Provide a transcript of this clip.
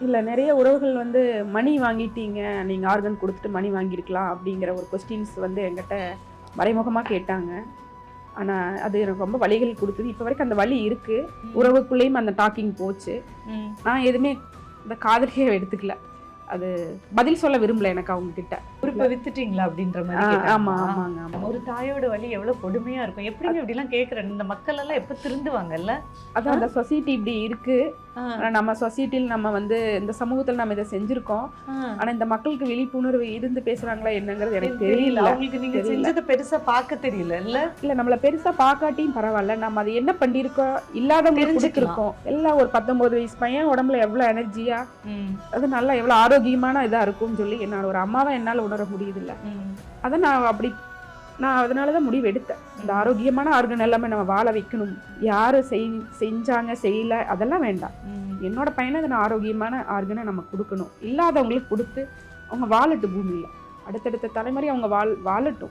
இல்லை, நிறைய உறவுகள் வந்து மணி வாங்கிட்டீங்க, நீங்கள் ஆர்கன் கொடுத்துட்டு மணி வாங்கியிருக்கலாம் அப்படிங்கிற ஒரு கொஸ்டின்ஸ் வந்து என்கிட்ட மறைமுகமாக கேட்டாங்க. ஆனால் அது எனக்கு ரொம்ப வலிகள் கொடுத்தது. இப்போ வரைக்கும் அந்த வலி இருக்குது. உறவுக்குள்ளேயும் அந்த டாக்கிங் போச்சு. நான் எதுவுமே இந்த காதலியே எடுத்துக்கல. அது பதில் சொல்ல விரும்பல எனக்கு அவங்க கிட்ட. குறிப்பை வித்துட்டீங்களா அப்படின்ற மாதிரி. ஆமா ஆமாங்க ஆமா. ஒரு தாயோட வலி எவ்வளவு கொடுமையா இருக்கும். எப்படிங்க இப்படி எல்லாம் கேக்குறேன். இந்த மக்கள் எல்லாம் எப்ப திருந்துவாங்கல்ல? அதான் அந்த சொசைட்டி இப்படி இருக்கு. நம்ம சொசைட்டியில் நம்ம வந்து இந்த சமூகத்தில் நம்ம இதை செஞ்சிருக்கோம். ஆனா இந்த மக்களுக்கு விழிப்புணர்வு இருந்து பேசுறாங்களா என்னங்கிறது எனக்கு தெரியல. அவங்களுக்கு நீங்க செஞ்சதை பெருசா பார்க்க தெரியல இல்ல? இல்ல, நம்மள பெருசா பார்க்காட்டியும் பரவாயில்ல, நம்ம அதை என்ன பண்ணிருக்கோம் இல்லாதவங்களுக்கு தெரிஞ்சுக்கோம். எல்லாம் ஒரு 19 வயசு பையன் உடம்புல எவ்வளவு எனர்ஜியா, அது நல்லா எவ்வளவு ஆரோக்கியமான இதா இருக்கும்னு சொல்லி என்னால ஒரு அம்மாவை என்னால உணர முடியுது இல்ல. அதை நான் அதனாலதான் முடிவு எடுத்தேன். இந்த ஆரோக்கியமான ஆர்கன் எல்லாமே நம்ம வாழ வைக்கணும். யாரு செஞ்சாங்க செய்யல அதெல்லாம் வேண்டாம். என்னோட பையனை நான் ஆரோக்கியமான ஆர்கனை நம்ம கொடுக்கணும். இல்லாதவங்களுக்கு கொடுத்து அவங்க வாழட்டும் பூமியில. அடுத்தடுத்த தலைமுறை அவங்க வாழட்டும்.